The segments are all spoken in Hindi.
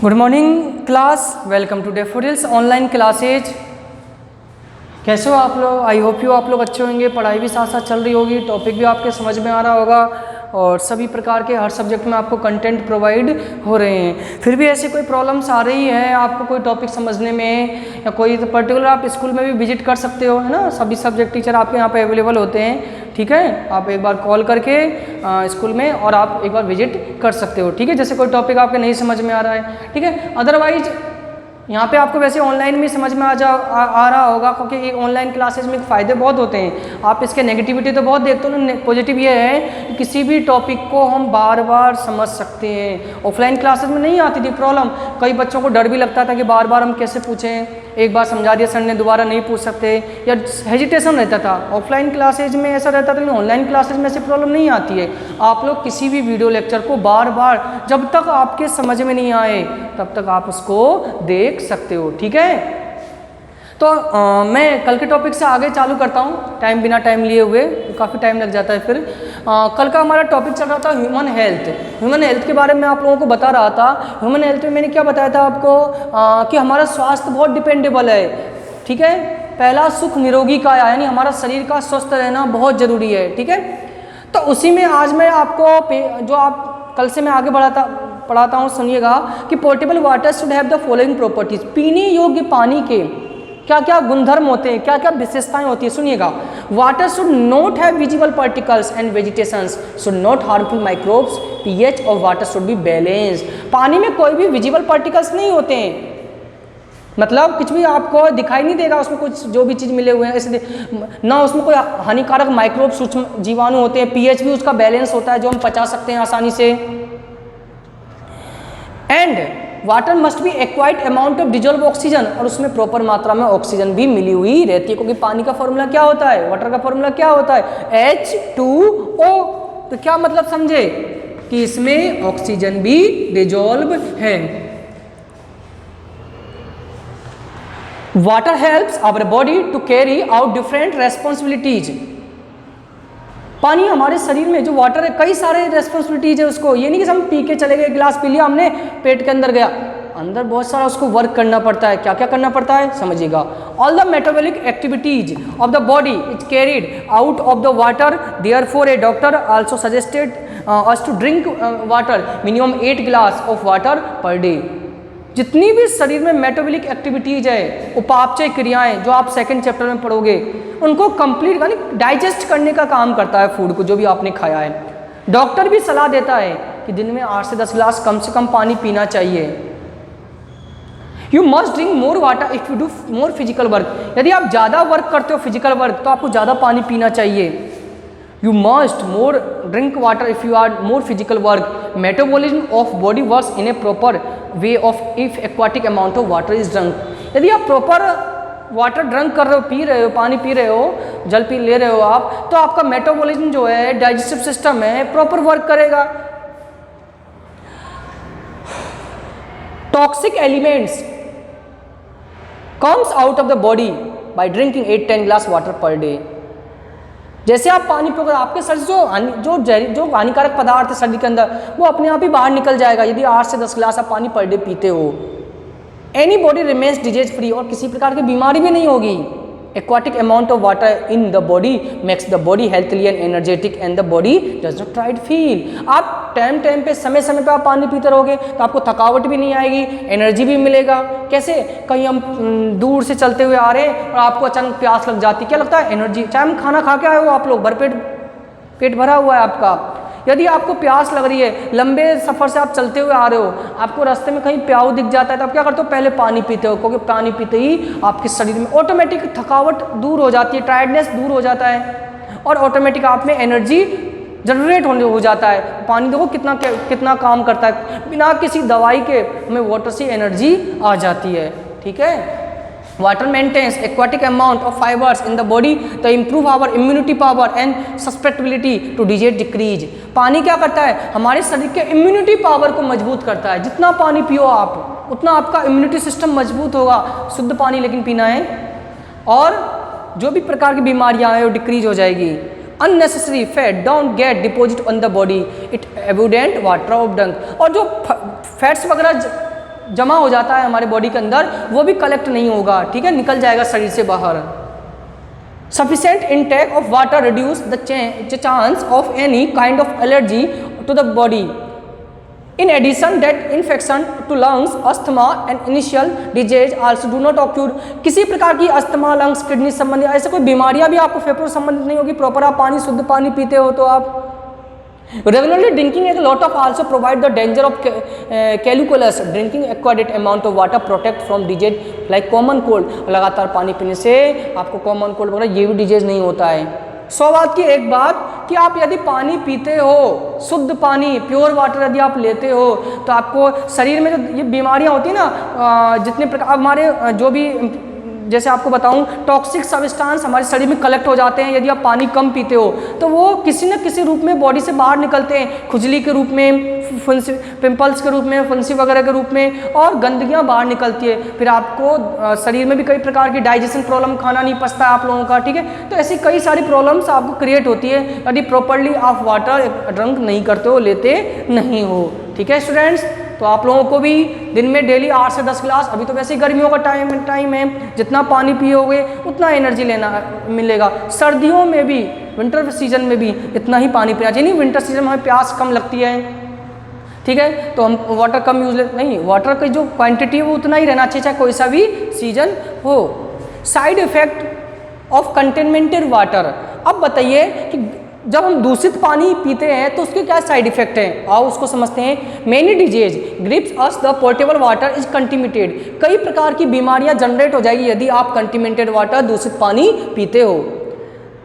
Good morning class, welcome to Daffodils online classes. कैसे हो आप लोग? आई होप यू आप लोग अच्छे होंगे। पढ़ाई भी साथ साथ चल रही होगी, टॉपिक भी आपके समझ में आ रहा होगा और सभी प्रकार के हर सब्जेक्ट में आपको कंटेंट प्रोवाइड हो रहे हैं। फिर भी ऐसी कोई प्रॉब्लम्स आ रही है आपको कोई टॉपिक समझने में या कोई पर्टिकुलर, आप स्कूल में भी विजिट कर सकते हो, है ना। सभी सब्जेक्ट टीचर आपके यहाँ पे अवेलेबल होते हैं, ठीक है। आप एक बार कॉल करके स्कूल में और आप एक बार विजिट कर सकते हो, ठीक है। जैसे कोई टॉपिक आपके नहीं समझ में आ रहा है, ठीक है। अदरवाइज यहाँ पे आपको वैसे ऑनलाइन में समझ में आ रहा होगा, क्योंकि ऑनलाइन क्लासेस में फ़ायदे बहुत होते हैं। आप इसके नेगेटिविटी तो बहुत देखते हो ना, पॉजिटिव ये है कि किसी भी टॉपिक को हम बार बार समझ सकते हैं। ऑफलाइन क्लासेस में नहीं आती थी प्रॉब्लम, कई बच्चों को डर भी लगता था कि बार बार हम कैसे पूछें, एक बार समझा दिया सर ने दोबारा नहीं पूछ सकते, या हेजिटेशन रहता था। ऑफलाइन क्लासेज में ऐसा रहता था, लेकिन ऑनलाइन क्लासेज में ऐसी प्रॉब्लम नहीं आती है। आप लोग किसी भी वीडियो लेक्चर को बार बार, जब तक आपके समझ में नहीं आए तब तक आप उसको देख सकते हो, ठीक है। तो मैं कल के टॉपिक से आगे चालू करता हूँ, बिना टाइम लिए हुए, काफ़ी टाइम लग जाता है फिर। कल का हमारा टॉपिक चल रहा था ह्यूमन हेल्थ। ह्यूमन हेल्थ के बारे में आप लोगों को बता रहा था। ह्यूमन हेल्थ में मैंने क्या बताया था आपको कि हमारा स्वास्थ्य बहुत डिपेंडेबल है, ठीक है। पहला सुख निरोगी का, यानी हमारा शरीर का स्वस्थ रहना बहुत ज़रूरी है, ठीक है। तो उसी में आज मैं आपको जो आप कल से मैं आगे पढ़ाता हूँ, सुनिएगा कि portable water should have the following properties. पीने योग्य पानी के क्या क्या गुणधर्म होते हैं, क्या क्या विशेषताएं होती है, सुनिएगा। Water should not have visible particles and vegetations, should not harmful microbes, pH of water should be balanced. पानी में कोई भी विजिबल पार्टिकल्स नहीं होते हैं, मतलब कुछ भी आपको दिखाई नहीं देगा उसमें, कुछ जो भी चीज़ मिले हुए हैं इसलिए ना, उसमें कोई हानिकारक माइक्रोब सूक्ष्म जीवाणु होते हैं। पीएच भी उसका बैलेंस होता है जो हम पचा सकते हैं आसानी से। And water must be adequate amount of dissolve oxygen, और उसमें प्रॉपर मात्रा में ऑक्सीजन भी मिली हुई रहती है, क्योंकि पानी का फॉर्मूला क्या होता है, वाटर का फॉर्मूला क्या होता है, H2O। तो क्या मतलब समझे कि इसमें ऑक्सीजन भी डिजोल्व है। Water helps our body to carry out different responsibilities. पानी हमारे शरीर में जो वाटर है, कई सारे रेस्पॉन्सिबिलिटीज है उसको। ये नहीं कि हम पी के चले गए, गिलास पी लिया हमने, पेट के अंदर गया, अंदर बहुत सारा उसको वर्क करना पड़ता है। क्या क्या करना पड़ता है समझिएगा। All the metabolic activities of the body is carried out of the water, therefore a doctor also suggested us to drink water minimum 8 glass of water per day. जितनी भी शरीर में मेटाबॉलिक एक्टिविटीज है, उपापचय क्रियाएं जो आप सेकंड चैप्टर में पढ़ोगे, उनको कंप्लीट यानी डाइजेस्ट करने का काम करता है फूड को, जो भी आपने खाया है। डॉक्टर भी सलाह देता है कि दिन में 8 से 10 गिलास कम से कम पानी पीना चाहिए। You must drink more water if you do more physical work. यदि आप ज़्यादा वर्क करते हो फिजिकल वर्क, तो आपको ज़्यादा पानी पीना चाहिए। You must more drink water if you are more physical work. Metabolism of body works in a proper way of if aquatic amount of water is drunk. यदि आप प्रॉपर वाटर ड्रंक कर रहे हो, पी रहे हो, पानी पी रहे हो, जल पी ले रहे हो आप, तो आपका मेटाबॉलिज्म जो है, डाइजेस्टिव सिस्टम है, प्रॉपर वर्क करेगा। Toxic elements comes out of the body by drinking 8-10 glass water per day. जैसे आप पानी पियोगे, आपके शरीर जो हानिकारक पदार्थ है शरीर के अंदर, वो अपने आप ही बाहर निकल जाएगा यदि 8 से 10 गिलास आप पानी पर डे पीते हो। Any body remains disease free, और किसी प्रकार की बीमारी भी नहीं होगी। Aquatic amount of water in the body makes the body healthy and energetic and the body does not try to feel. आप टाइम पे समय पे आप पानी पीते रहोगे तो आपको थकावट भी नहीं आएगी, एनर्जी भी मिलेगा। कैसे? कहीं हम दूर से चलते हुए आ रहे हैं और आपको अचानक प्यास लग जाती, क्या लगता है? एनर्जी। चाहे हम खाना खा के आए हो, आप लोग पेट भरा हुआ है आपका, यदि आपको प्यास लग रही है, लंबे सफ़र से आप चलते हुए आ रहे हो, आपको रास्ते में कहीं प्याऊ दिख जाता है, तो आप क्या करते हो? पहले पानी पीते हो, क्योंकि पानी पीते ही आपके शरीर में ऑटोमेटिक थकावट दूर हो जाती है, टायर्डनेस दूर हो जाता है, और ऑटोमेटिक आप में एनर्जी जनरेट हो जाता है। पानी देखो कितना काम करता है, बिना किसी दवाई के हमें वाटर से एनर्जी आ जाती है, ठीक है। Water maintains aquatic amount of fibers in the body to improve our immunity power and susceptibility to disease decrease. पानी क्या करता है? हमारे शरीर के इम्यूनिटी पावर को मजबूत करता है। जितना पानी पियो आप, उतना आपका इम्यूनिटी सिस्टम मजबूत होगा। शुद्ध पानी लेकिन पीना है, और जो भी प्रकार की बीमारियां हैं वो डिक्रीज हो जाएगी। unnecessary fat don't get deposit on the body, it abundant water of drink। और जो फैट्स वगैरह जमा हो जाता है हमारे बॉडी के अंदर, वो भी कलेक्ट नहीं होगा, ठीक है, निकल जाएगा शरीर से बाहर। Sufficient intake of water reduce the chance of any kind of allergy to the body. In addition, that infection to lungs, asthma and initial disease also do not occur. किसी प्रकार की अस्थमा, लंग्स, किडनी संबंधी ऐसे कोई बीमारियां भी आपको फेफड़ों से संबंधित नहीं होगी। प्रॉपर आप पानी, शुद्ध पानी पीते हो तो आप regularly drinking a lot of also provide the danger of calculus. Drinking adequate amount of water protect from disease like common cold. लगातार पानी पीने से आपको कॉमन कोल्ड वगैरह ये भी डिजीज नहीं होता है। 100 बात की एक बात कि आप यदि पानी पीते हो, शुद्ध पानी, प्योर वाटर यदि आप लेते हो, तो आपको शरीर में जो ये बीमारियां होती है ना, जितने प्रकार हमारे जो भी, जैसे आपको बताऊं, टॉक्सिक सब्सटेंस हमारे शरीर में कलेक्ट हो जाते हैं यदि आप पानी कम पीते हो, तो वो किसी न किसी रूप में बॉडी से बाहर निकलते हैं, खुजली के रूप में, फुंसी, पिंपल्स के रूप में, फुंसी वगैरह के रूप में, और गंदगियां बाहर निकलती है। फिर आपको शरीर में भी कई प्रकार की डाइजेशन प्रॉब्लम, खाना नहीं पचता है आप लोगों का, ठीक है। तो ऐसी कई सारी प्रॉब्लम्स आपको क्रिएट होती है यदि प्रॉपरली आप वाटर ड्रिंक नहीं करते हो, लेते नहीं हो, ठीक है स्टूडेंट्स। तो आप लोगों को भी दिन में डेली 8 से 10 गिलास, अभी तो वैसे ही गर्मियों का टाइम है, जितना पानी पियोगे उतना एनर्जी लेना मिलेगा। सर्दियों में भी, विंटर सीजन में भी इतना ही पानी पीना चाहिए। नहीं, विंटर सीजन में हमें प्यास कम लगती है, ठीक है, तो हम वाटर कम यूज नहीं, वाटर की जो क्वांटिटी है वो उतना ही रहना चाहिए, चाहे कोई सा भी सीजन हो। Side effect of contaminated water. अब बताइए कि जब हम दूषित पानी पीते हैं तो उसके क्या साइड इफेक्ट हैं, आओ उसको समझते हैं। Many disease grips us the portable water is contaminated. कई प्रकार की बीमारियां जनरेट हो जाएगी यदि आप कंटिमिनेटेड वाटर, दूषित पानी पीते हो।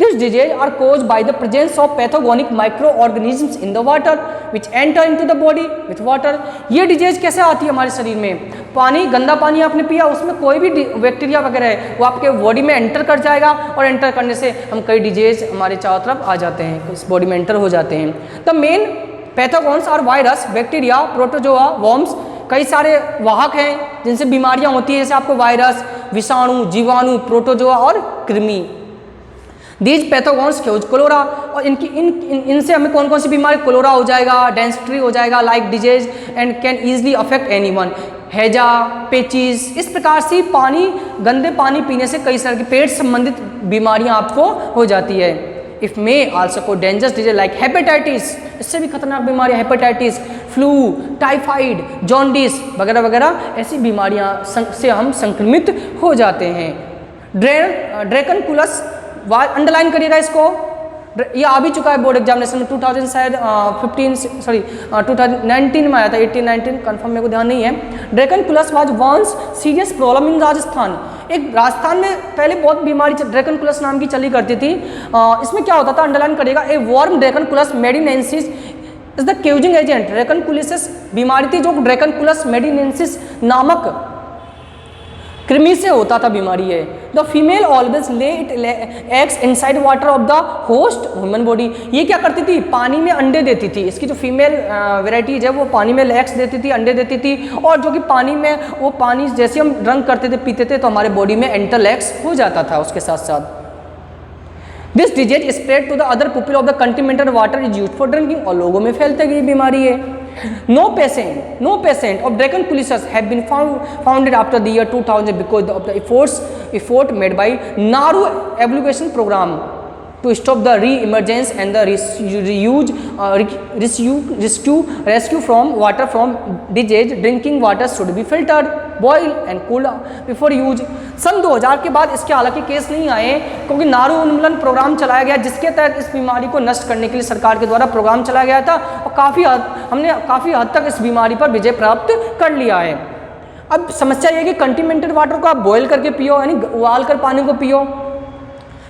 These diseases are caused by the presence of pathogenic microorganisms in the water which enter into the body with water. ये डिजीज कैसे आती है हमारे शरीर में? पानी, गंदा पानी आपने पिया, उसमें कोई भी बैक्टीरिया वगैरह है वो आपके बॉडी में एंटर कर जाएगा, और एंटर करने से हम कई डिजीज हमारे चारों तरफ आ जाते हैं, इस बॉडी में एंटर हो जाते हैं। The main pathogens are virus, bacteria, protozoa, worms. कई सारे वाहक हैं जिनसे बीमारियां होती है, जैसे आपको वायरस, विषाणु, जीवाणु, प्रोटोजोआ और कृमि। दीज पैथोजेन्स क्योज कोलोरा, और इनसे हमें कौन कौन सी बीमारी, कोलोरा हो जाएगा, डेंसिट्री हो जाएगा, like disease and can easily affect anyone, हैजा, पेचिस। इस प्रकार से पानी, गंदे पानी पीने से कई सारी पेट संबंधित बीमारियां आपको हो जाती है। इफ मे आल्सो को डेंजरस डिजीज लाइक हेपेटाइटिस, इससे भी खतरनाक बीमारियां, हेपेटाइटिस, फ्लू, टाइफाइड, जॉन्डिस वगैरह वगैरह, ऐसी बीमारियां से हम संक्रमित हो जाते हैं। ड्रैकनकुलस, अंडरलाइन करिएगा इसको, ये आ भी चुका है बोर्ड एग्जामिनेशन में 2019 में आया था, 18-19 कंफर्म मेरे को ध्यान नहीं है। Dracunculus was once serious problem in Rajasthan. एक राजस्थान में पहले बहुत बीमारी ड्रैकनकुलस नाम की चली करती थी। इसमें क्या होता था, अंडरलाइन करिएगा, a worm dracunculus medinensis is the causing agent. Dracunculiasis बीमारी थी जो ड्रैकनकुलस मेडिनेंसिस नामक कृमि से होता था बीमारी है। द फीमेल ऑलवेज ले it eggs inside water of the host human body. ये क्या करती थी, पानी में अंडे देती थी। इसकी जो फीमेल वेराइटीज है वो पानी में एग्स देती थी, अंडे देती थी, और जो कि पानी में, वो पानी जैसे हम ड्रंक करते थे, पीते थे, तो हमारे बॉडी में एंटर एग्स हो जाता था उसके साथ साथ। This disease spread to the other people of the continental water is used for drinking, और लोगों में फैलते गई बीमारी है। No patient of dracunculisis have been founded after the year 2000 because of the effort made by Naru Evaluation Program to stop the re-emergence and the rescue from water from disease. Drinking water should be filtered, boiled and cooled before use. सन 2000 के बाद इसके हालांकि केस नहीं आए, क्योंकि नारू उन्मूलन प्रोग्राम चलाया गया जिसके तहत इस बीमारी को नष्ट करने के लिए सरकार के द्वारा प्रोग्राम चलाया गया था, और हमने काफ़ी हद तक इस बीमारी पर विजय प्राप्त कर लिया है। अब समस्या ये कि कंटिनेंटल वाटर को आप बॉयल करके पियो, यानी उबाल कर पानी को पियो,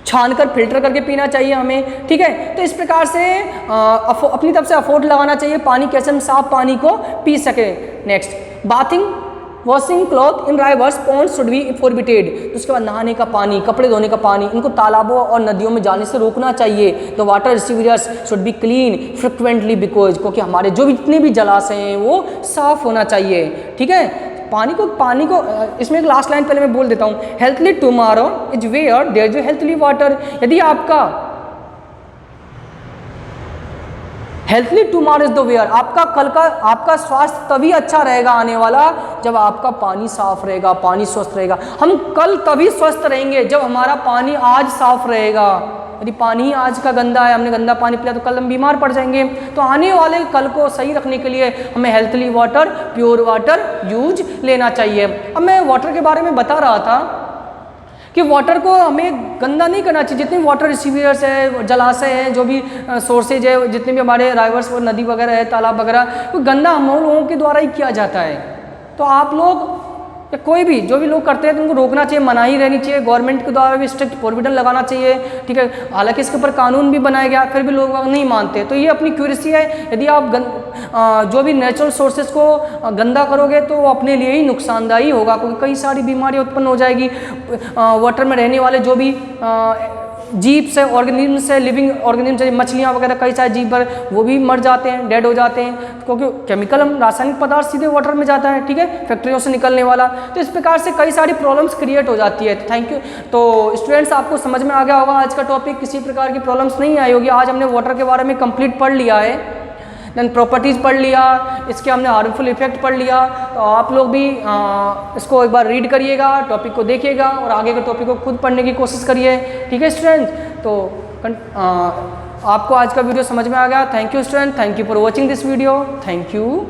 छान कर फिल्टर करके पीना चाहिए हमें, ठीक है। तो इस प्रकार से अपनी तरफ से अफोर्ड लगाना चाहिए पानी, कैसे हम साफ पानी को पी सके। Next, bathing, washing cloth in rivers ponds should be forbidden. तो उसके बाद नहाने का पानी, कपड़े धोने का पानी, इनको तालाबों और नदियों में जाने से रोकना चाहिए। तो water receivers should be clean frequently because, क्योंकि हमारे जो भी जितने भी जलाशय हैं वो साफ होना चाहिए, ठीक है। पानी को इसमें एक लास्ट लाइन पहले मैं बोल देता हूँ, healthy tomorrow is where there is healthy water. यदि आपका healthy tomorrow is the where, आपका कल का आपका स्वास्थ्य तभी अच्छा रहेगा आने वाला जब आपका पानी साफ रहेगा, पानी स्वस्थ रहेगा। हम कल तभी स्वस्थ रहेंगे जब हमारा पानी आज साफ रहेगा। यदि पानी ही आज का गंदा है, हमने गंदा पानी पिया तो कल हम बीमार पड़ जाएंगे। तो आने वाले कल को सही रखने के लिए हमें healthily water, pure water use लेना चाहिए। अब मैं वाटर के बारे में बता रहा था कि वाटर को हमें गंदा नहीं करना चाहिए। जितने वाटर रिसीवियर्स है, जलाशय हैं, जो भी सोर्सेज है, जितने भी हमारे राइवर्स और नदी वगैरह है, तालाब वगैरह, वो गंदा हम लोगों के द्वारा ही किया जाता है। तो आप लोग या कोई भी जो भी लोग करते हैं तो उनको रोकना चाहिए, मनाही रहनी चाहिए, गवर्नमेंट के द्वारा भी स्ट्रिक्ट प्रोविजन लगाना चाहिए, ठीक है। हालांकि इसके ऊपर कानून भी बनाया गया, फिर भी लोग नहीं मानते। तो ये अपनी क्यूरेसी है। यदि आप जो भी नेचुरल सोर्सेज को गंदा करोगे तो वो अपने लिए ही नुकसानदायी होगा, क्योंकि कई सारी बीमारियाँ उत्पन्न हो जाएगी। वाटर में रहने वाले जो भी जीव्स है, ऑर्गेनिम्स है, लिविंग ऑर्गेनिम्स है, मछलियाँ वगैरह कई सारे जीव पर वो भी मर जाते हैं, डेड हो जाते हैं, क्योंकि केमिकल हम रासायनिक पदार्थ सीधे वाटर में जाता है, ठीक है, फैक्ट्रियों से निकलने वाला। तो इस प्रकार से कई सारी प्रॉब्लम्स क्रिएट हो जाती है। Thank you. तो स्टूडेंट्स, आपको समझ में आ गया होगा आज का टॉपिक, किसी प्रकार की प्रॉब्लम्स नहीं आई होगी। आज हमने वाटर के बारे में कंप्लीट पढ़ लिया है, देन प्रॉपर्टीज़ पढ़ लिया, इसके हमने हार्मफुल इफेक्ट पढ़ लिया। तो आप लोग भी इसको एक बार रीड करिएगा, टॉपिक को देखिएगा और आगे के टॉपिक को खुद पढ़ने की कोशिश करिए, ठीक है स्टूडेंट। तो आपको आज का वीडियो समझ में आ गया। Thank you student, thank you for watching this video, thank you.